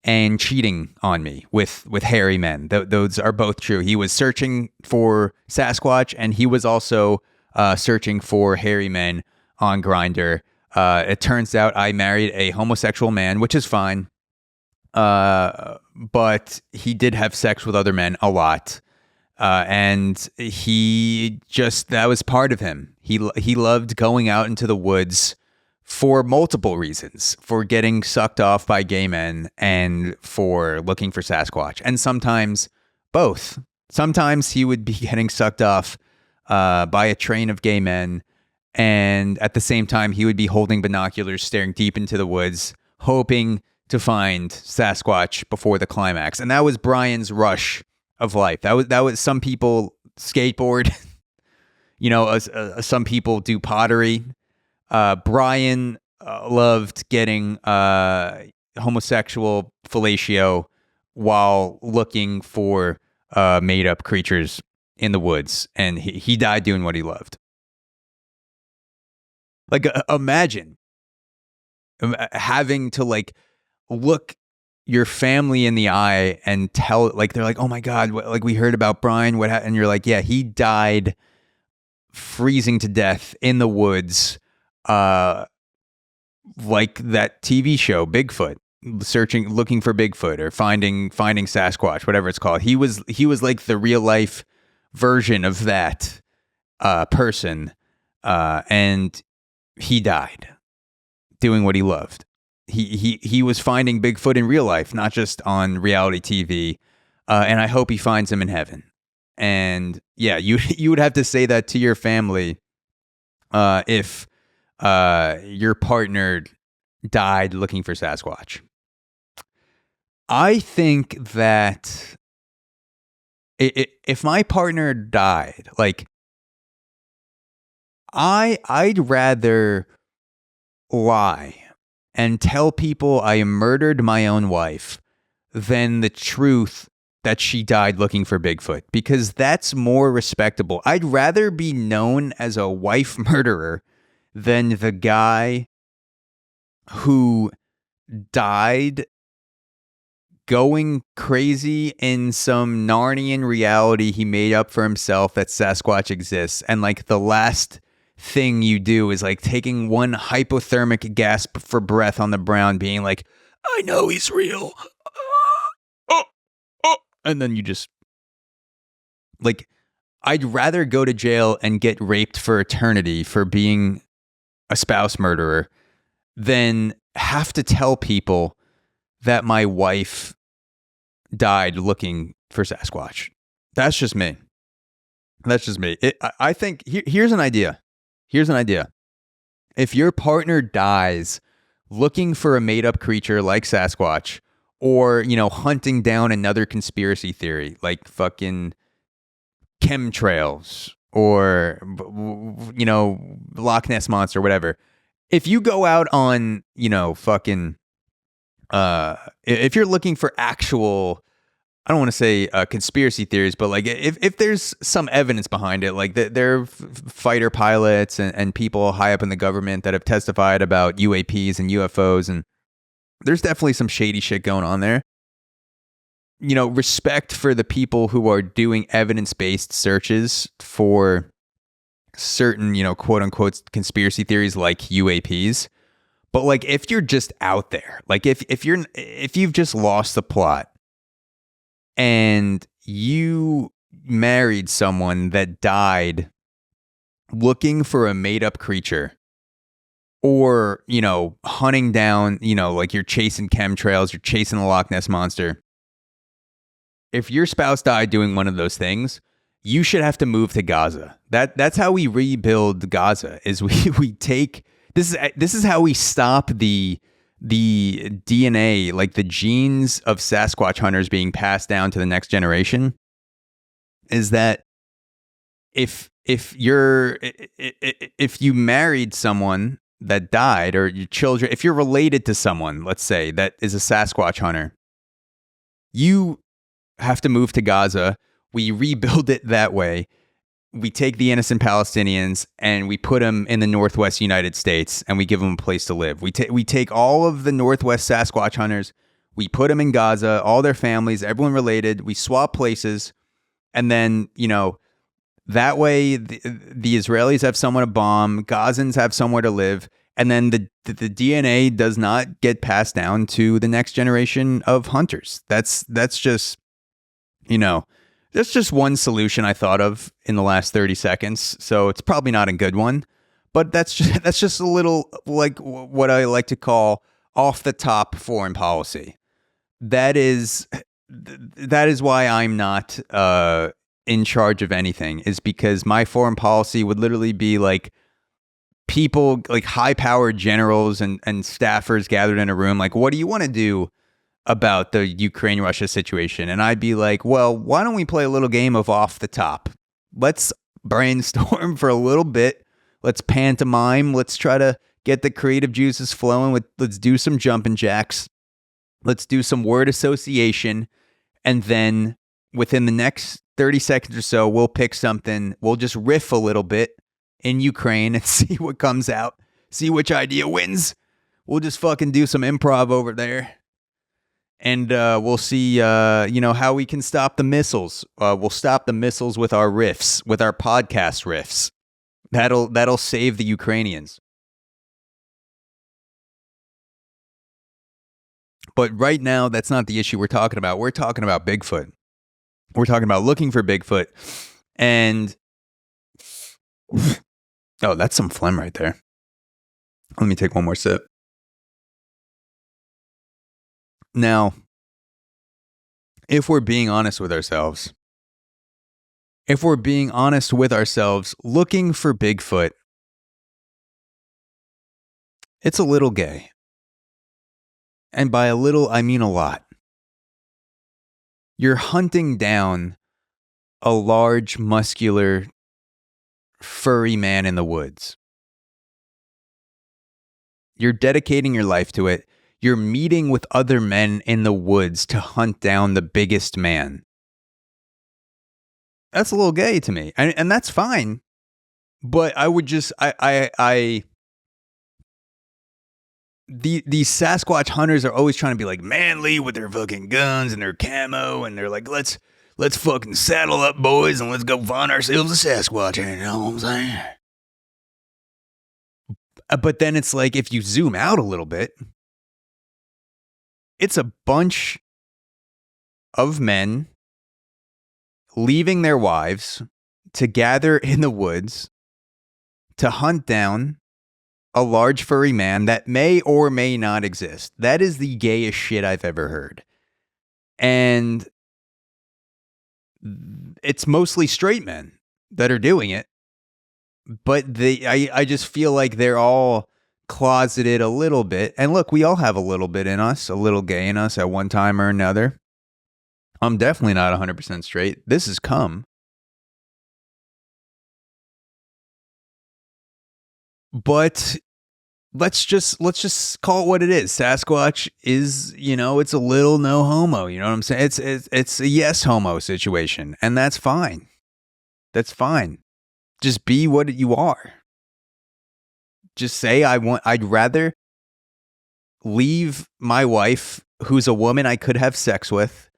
and cheating on me with hairy men. Those are both true. He was searching for Sasquatch, and he was also searching for hairy men on Grindr. It turns out I married a homosexual man, which is fine. But he did have sex with other men a lot. And that was part of him. He loved going out into the woods for multiple reasons, for getting sucked off by gay men and for looking for Sasquatch. And sometimes both. Sometimes he would be getting sucked off, by a train of gay men. And at the same time, he would be holding binoculars, staring deep into the woods, hoping to find Sasquatch before the climax. And that was Brian's rush of life. That was some people skateboard, some people do pottery. Brian loved getting homosexual fellatio while looking for made up creatures in the woods, and he died doing what he loved. Like, imagine having to look your family in the eye and tell, they're like, oh my God, we heard about Brian, what happened? And you're like, yeah, he died freezing to death in the woods, like that TV show, Bigfoot, looking for Bigfoot or finding Sasquatch, whatever it's called. He was like the real life version of that person, and he died doing what he loved. He was finding Bigfoot in real life, not just on reality TV. And I hope he finds him in heaven. And yeah, you would have to say that to your family if your partner died looking for Sasquatch. I think that if my partner died, I'd rather lie and tell people I murdered my own wife than the truth that she died looking for Bigfoot, because that's more respectable. I'd rather be known as a wife murderer than the guy who died going crazy in some Narnian reality he made up for himself that Sasquatch exists. And the last thing you do is taking one hypothermic gasp for breath on the ground, being like, I know he's real. And then you just I'd rather go to jail and get raped for eternity for being a spouse murderer than have to tell people that my wife died looking for Sasquatch. That's just me. That's just me. I think here's an idea. Here's an idea. If your partner dies looking for a made up creature like Sasquatch, or, hunting down another conspiracy theory like fucking chemtrails or, Loch Ness Monster, whatever. If you go out on, fucking, if you're looking for actual, I don't want to say conspiracy theories, but like if there's some evidence behind it, like there are fighter pilots and people high up in the government that have testified about UAPs and UFOs, and there's definitely some shady shit going on there. Respect for the people who are doing evidence-based searches for certain, quote unquote conspiracy theories like UAPs. But like if you're just out there, like if you've just lost the plot and you married someone that died looking for a made up creature, or, hunting down, like you're chasing chemtrails, you're chasing the Loch Ness Monster. If your spouse died doing one of those things, you should have to move to Gaza. That's how we rebuild Gaza. Is we take this is how we stop the DNA, like the genes of Sasquatch hunters being passed down to the next generation. Is that if you married someone that died, or your children, if you're related to someone, let's say, that is a Sasquatch hunter, you have to move to Gaza. We rebuild it that way. We take the innocent Palestinians and we put them in the Northwest United States, and we give them a place to live. We take all of the Northwest Sasquatch hunters, we put them in Gaza, all their families, everyone related. We swap places, and then, that way the Israelis have someone to bomb, Gazans have somewhere to live, and then the DNA does not get passed down to the next generation of hunters. That's just, that's just one solution I thought of in the last 30 seconds. So it's probably not a good one, but that's just a little, like, what I like to call off the top foreign policy. That is why I'm not in charge of anything, is because my foreign policy would literally be like people, like high-powered generals and staffers gathered in a room, like, what do you want to do about the Ukraine-Russia situation? And I'd be like, well, why don't we play a little game of off the top? Let's brainstorm for a little bit. Let's pantomime. Let's try to get the creative juices flowing. Let's do some jumping jacks. Let's do some word association. And then within the next 30 seconds or so, we'll pick something. We'll just riff a little bit in Ukraine and see what comes out. See which idea wins. We'll just fucking do some improv over there. And we'll see, how we can stop the missiles. We'll stop the missiles with our riffs, with our podcast riffs. That'll save the Ukrainians. But right now, that's not the issue we're talking about. We're talking about Bigfoot. We're talking about looking for Bigfoot. And, oh, that's some phlegm right there. Let me take one more sip. Now, if we're being honest with ourselves, looking for Bigfoot, it's a little gay. And by a little, I mean a lot. You're hunting down a large, muscular, furry man in the woods. You're dedicating your life to it. You're meeting with other men in the woods to hunt down the biggest man. That's a little gay to me. And that's fine. But I would just, these Sasquatch hunters are always trying to be like manly with their fucking guns and their camo. And they're like, let's fucking saddle up, boys, and let's go find ourselves a Sasquatch. You know what I'm saying? But then it's like, if you zoom out a little bit, it's a bunch of men leaving their wives to gather in the woods to hunt down a large furry man that may or may not exist. That is the gayest shit I've ever heard. And it's mostly straight men. that are doing it, but I just feel like they're all closeted a little bit. And look, we all have a little bit in us, a little gay in us at one time or another. I'm definitely not 100% straight. This has come. But let's just call it what it is. Sasquatch is, it's a little no homo. You know what I'm saying? It's a yes homo situation, and that's fine. That's fine. Just be what you are. Just say I'd rather leave my wife, who's a woman I could have sex with,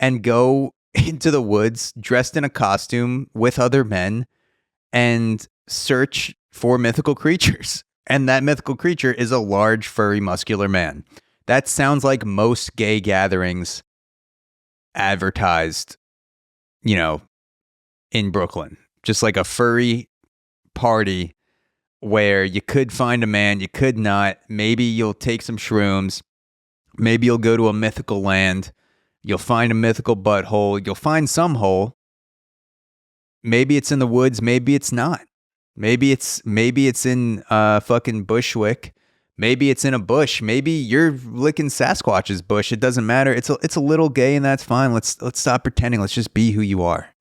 and go into the woods dressed in a costume with other men and search for mythical creatures. And that mythical creature is a large, furry, muscular man. That sounds like most gay gatherings advertised, in Brooklyn. Just like a furry party where you could find a man, you could not. Maybe you'll take some shrooms. Maybe you'll go to a mythical land. You'll find a mythical butthole. You'll find some hole. Maybe it's in the woods. Maybe it's not. Maybe it's in fucking Bushwick. Maybe it's in a bush. Maybe you're licking Sasquatch's bush. It doesn't matter. It's a little gay, and that's fine. Let's stop pretending. Let's just be who you are.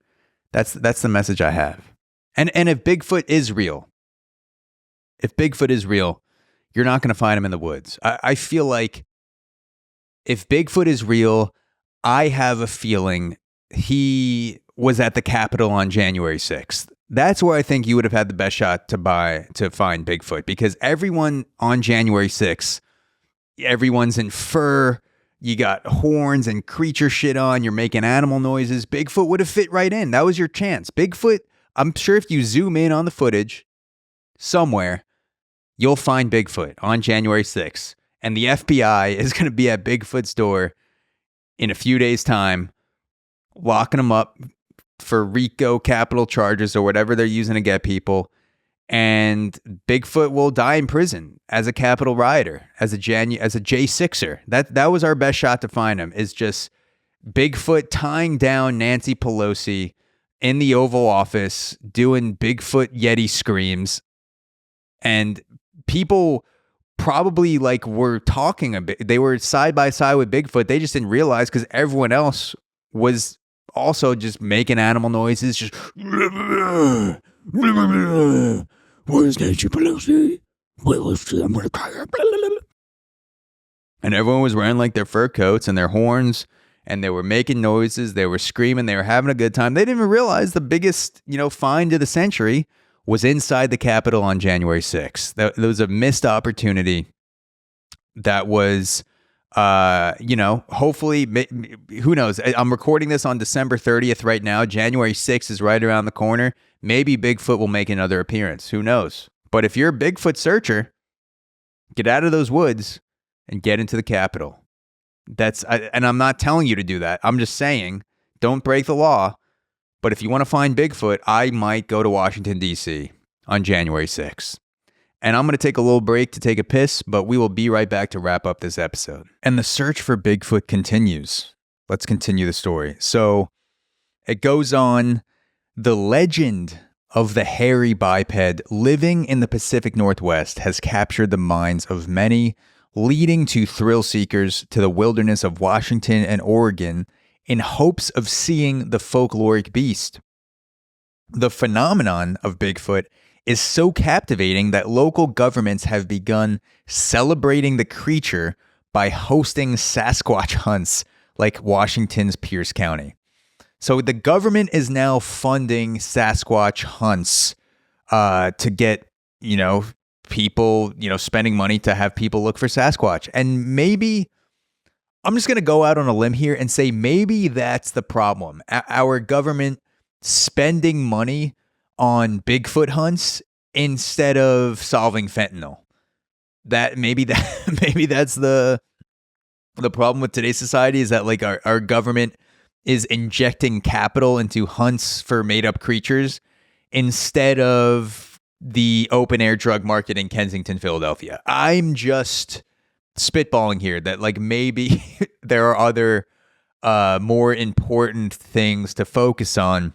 That's the message I have. And if Bigfoot is real, you're not going to find him in the woods. I feel like if Bigfoot is real, I have a feeling he was at the Capitol on January 6th. That's where I think you would have had the best shot to find Bigfoot, because everyone on January 6th, everyone's in fur. You got horns and creature shit on. You're making animal noises. Bigfoot would have fit right in. That was your chance. Bigfoot, I'm sure if you zoom in on the footage somewhere, you'll find Bigfoot on January 6th. And the FBI is going to be at Bigfoot's door in a few days' time, locking him up for RICO capital charges or whatever they're using to get people. And Bigfoot will die in prison as a Capitol rioter, as a J6er. That was our best shot to find him, is just Bigfoot tying down Nancy Pelosi in the Oval Office, doing Bigfoot Yeti screams. And people probably were talking a bit. They were side by side with Bigfoot. They just didn't realize, because everyone else was also just making animal noises, just where's Nancy Pelosi? I'm gonna cry. And everyone was wearing their fur coats and their horns, and they were making noises. They were screaming. They were having a good time. They didn't even realize the biggest, find of the century was inside the Capitol on January 6th. That was a missed opportunity. That was, hopefully, who knows? I'm recording this on December 30th right now. January 6th is right around the corner. Maybe Bigfoot will make another appearance. Who knows? But if you're a Bigfoot searcher, get out of those woods and get into the Capitol. And I'm not telling you to do that. I'm just saying, don't break the law. But if you want to find Bigfoot, I might go to Washington, D.C. on January 6th. And I'm going to take a little break to take a piss, but we will be right back to wrap up this episode. And the search for Bigfoot continues. Let's continue the story. So it goes on. The legend of the hairy biped living in the Pacific Northwest has captured the minds of many, leading to thrill seekers to the wilderness of Washington and Oregon in hopes of seeing the folkloric beast. The phenomenon of Bigfoot is so captivating that local governments have begun celebrating the creature by hosting Sasquatch hunts like Washington's Pierce County. So the government is now funding Sasquatch hunts to get, people, spending money to have people look for Sasquatch. And maybe, I'm just going to go out on a limb here and say maybe that's the problem. Our government spending money on Bigfoot hunts instead of solving fentanyl. Maybe that's the problem with today's society, is that our government is injecting capital into hunts for made up creatures instead of the open air drug market in Kensington, Philadelphia. I'm just spitballing here that maybe there are other more important things to focus on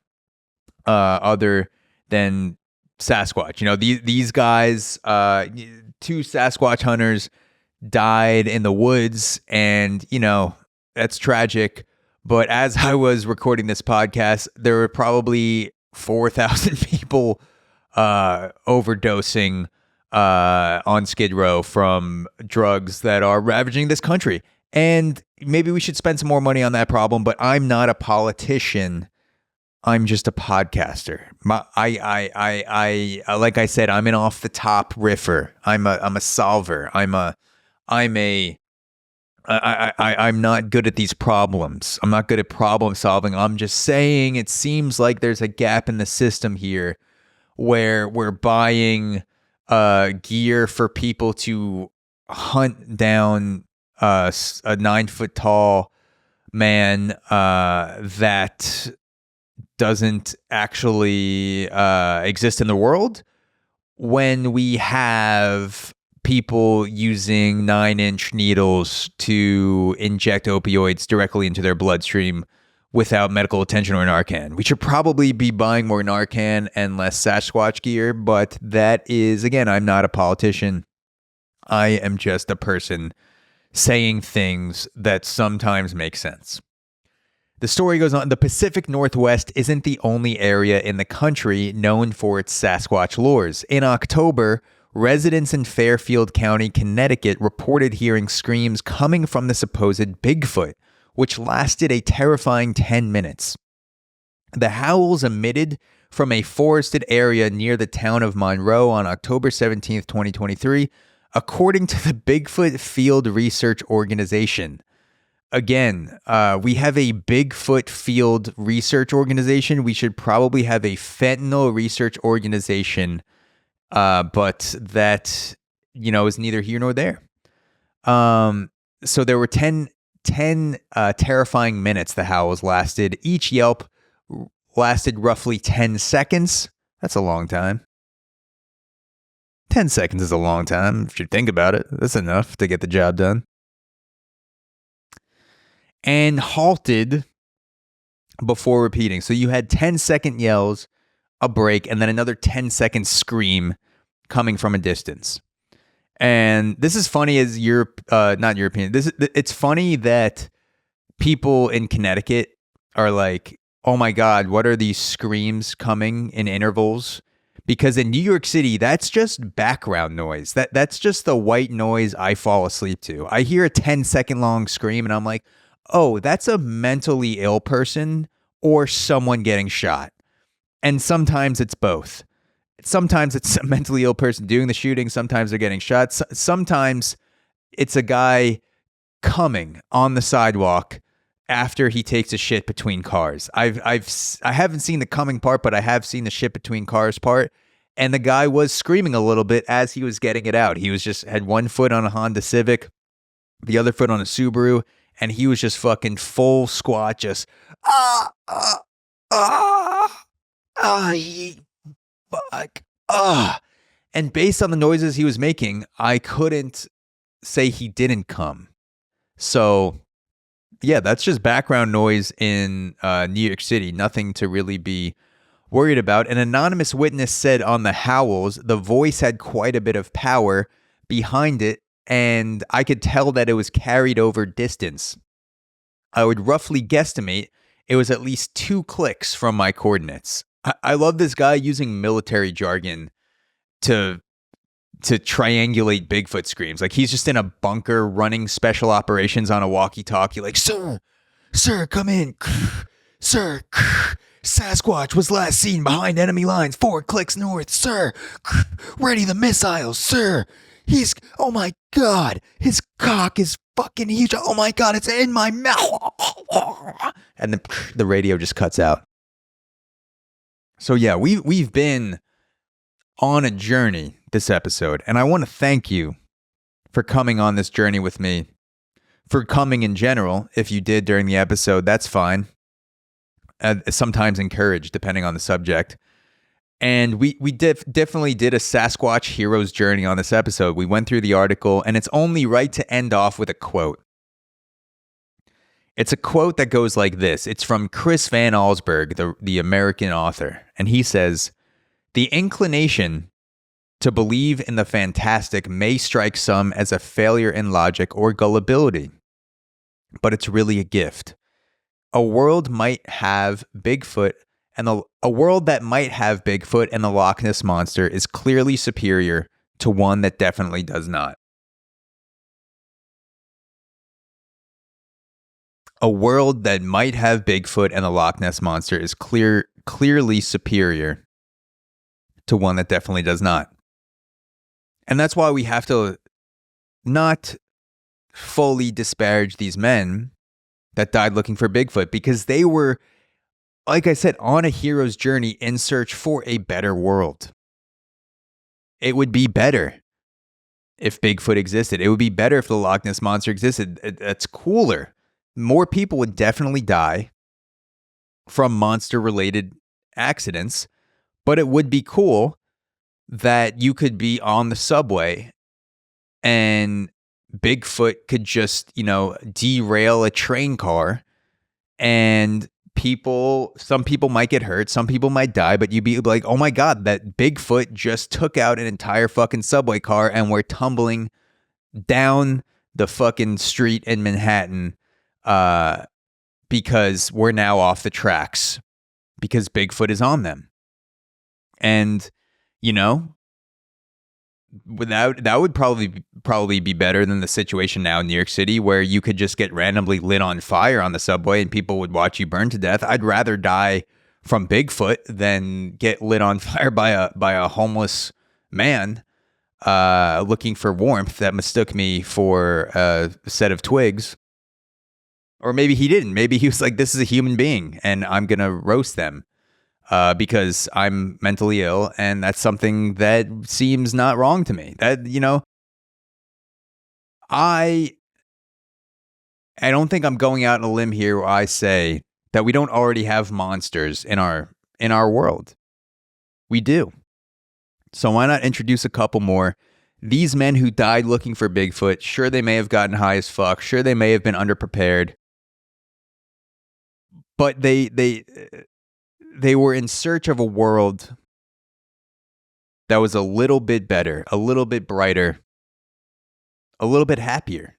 other than Sasquatch. You know, these guys, two Sasquatch hunters died in the woods, and you know that's tragic. But as I was recording this podcast, there were probably 4,000 people overdosing on Skid Row from drugs that are ravaging this country. And maybe we should spend some more money on that problem, but I'm not a politician. I'm just a podcaster. I like I said, I'm an off the top riffer. I'm a solver. I'm not good at these problems. I'm not good at problem solving. I'm just saying it seems like there's a gap in the system here where we're buying gear for people to hunt down a 9-foot tall man that doesn't actually exist in the world, when we have people using 9-inch needles to inject opioids directly into their bloodstream without medical attention or Narcan. We should probably be buying more Narcan and less Sasquatch gear, but that is, again, I'm not a politician. I am just a person saying things that sometimes make sense. The story goes on. The Pacific Northwest isn't the only area in the country known for its Sasquatch lures. In October, residents in Fairfield County, Connecticut, reported hearing screams coming from the supposed Bigfoot, which lasted a terrifying 10 minutes. The howls emitted from a forested area near the town of Monroe on October 17, 2023, according to the Bigfoot Field Research Organization. Again, we have a Bigfoot Field Research Organization. We should probably have a fentanyl research organization, but that, you know, is neither here nor there. So there were 10 terrifying minutes the howls lasted. Each yelp lasted roughly 10 seconds. That's a long time. 10 seconds is a long time if you think about it. That's enough to get the job done. And halted before repeating. So you had 10-second yells, a break, and then another 10-second scream coming from a distance. And this is funny as not European. It's funny that people in Connecticut are like, oh my God, what are these screams coming in intervals? Because in New York City, that's just background noise. That's just the white noise I fall asleep to. I hear a 10-second long scream and I'm like, oh, that's a mentally ill person or someone getting shot. And sometimes it's both. Sometimes it's a mentally ill person doing the shooting. Sometimes they're getting shot. Sometimes it's a guy coming on the sidewalk after he takes a shit between cars. I haven't seen the coming part, but I have seen the shit between cars part. And the guy was screaming a little bit as he was getting it out. He was just had one foot on a Honda Civic, the other foot on a Subaru, and he was just fucking full squat, just And based on the noises he was making, I couldn't say he didn't come. So, yeah, that's just background noise in New York City. Nothing to really be worried about. An anonymous witness said on the howls, the voice had quite a bit of power behind it, and I could tell that it was carried over distance. I would roughly guesstimate it was at least 2 clicks from my coordinates. I love this guy using military jargon to triangulate Bigfoot screams. Like he's just in a bunker running special operations on a walkie-talkie like, Sir, come in. Sir, Sasquatch was last seen behind enemy lines 4 clicks north. Sir, ready the missiles. Sir, oh my God, his cock is fucking huge. Oh my God, it's in my mouth. And the radio just cuts out. So yeah, we've been on a journey this episode, and I want to thank you for coming on this journey with me, for coming in general. If you did during the episode, that's fine. Sometimes encouraged, depending on the subject. And we definitely did a Sasquatch hero's journey on this episode. We went through the article, and it's only right to end off with a quote. It's a quote that goes like this. It's from Chris Van Allsburg, the American author. And he says, "The inclination to believe in the fantastic may strike some as a failure in logic or gullibility, but it's really a gift. A world that might have Bigfoot and the Loch Ness Monster is clearly superior to one that definitely does not. A world that might have Bigfoot and the Loch Ness Monster is clearly superior to one that definitely does not." And that's why we have to not fully disparage these men that died looking for Bigfoot, because they were, like I said, on a hero's journey in search for a better world. It would be better if Bigfoot existed. It would be better if the Loch Ness Monster existed. It's cooler. More people would definitely die from monster-related accidents, but it would be cool that you could be on the subway and Bigfoot could just, derail a train car, and some people might get hurt, some people might die, but you'd be like, oh my God, that Bigfoot just took out an entire fucking subway car and we're tumbling down the fucking street in Manhattan because we're now off the tracks because Bigfoot is on them. And that would probably be better than the situation now in New York City, where you could just get randomly lit on fire on the subway and people would watch you burn to death. I'd rather die from Bigfoot than get lit on fire by a homeless man looking for warmth that mistook me for a set of twigs. Or maybe he didn't. Maybe he was like, this is a human being and I'm gonna roast them. Because I'm mentally ill, and that's something that seems not wrong to me. That, I don't think I'm going out on a limb here where I say that we don't already have monsters in our world. We do. So why not introduce a couple more? These men who died looking for Bigfoot, sure, they may have gotten high as fuck. Sure, they may have been underprepared. But they were in search of a world that was a little bit better, a little bit brighter, a little bit happier.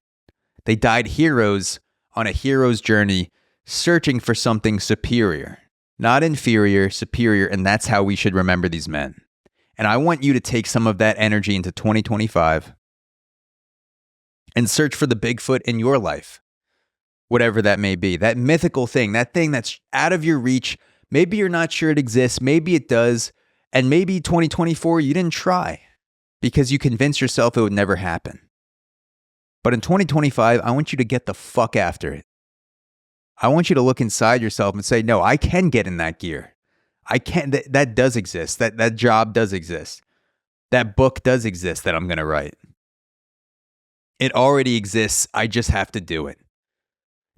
They died heroes on a hero's journey, searching for something superior, not inferior, superior, and that's how we should remember these men. And I want you to take some of that energy into 2025 and search for the Bigfoot in your life, whatever that may be, that mythical thing, that thing that's out of your reach. Maybe you're not sure it exists. Maybe it does. And maybe 2024, you didn't try because you convinced yourself it would never happen. But in 2025, I want you to get the fuck after it. I want you to look inside yourself and say, no, I can get in that gear. I can. That does exist. That job does exist. That book does exist that I'm going to write. It already exists. I just have to do it.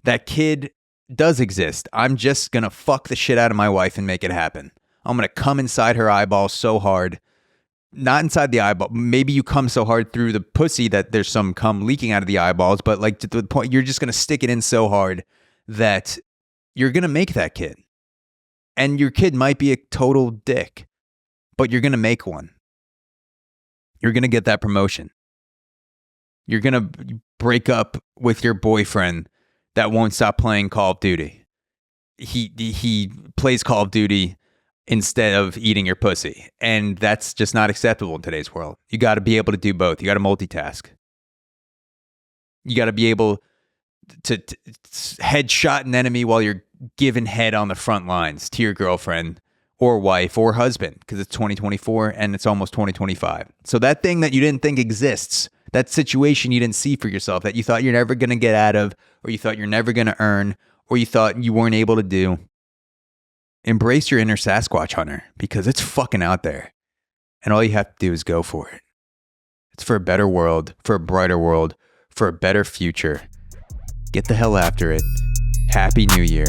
That kid does exist. I'm just going to fuck the shit out of my wife and make it happen. I'm going to come inside her eyeball so hard. Not inside the eyeball. Maybe you come so hard through the pussy that there's some cum leaking out of the eyeballs, but like to the point, you're just going to stick it in so hard that you're going to make that kid. And your kid might be a total dick, but you're going to make one. You're going to get that promotion. You're going to break up with your boyfriend that won't stop playing Call of Duty. He plays Call of Duty instead of eating your pussy. And that's just not acceptable in today's world. You got to be able to do both. You got to multitask. You got to be able to headshot an enemy while you're giving head on the front lines to your girlfriend or wife or husband, because it's 2024 and it's almost 2025. So that thing that you didn't think exists, that situation you didn't see for yourself, that you thought you're never going to get out of, or you thought you're never going to earn, or you thought you weren't able to do, embrace your inner Sasquatch hunter, because it's fucking out there. And all you have to do is go for it. It's for a better world, for a brighter world, for a better future. Get the hell after it. Happy New Year.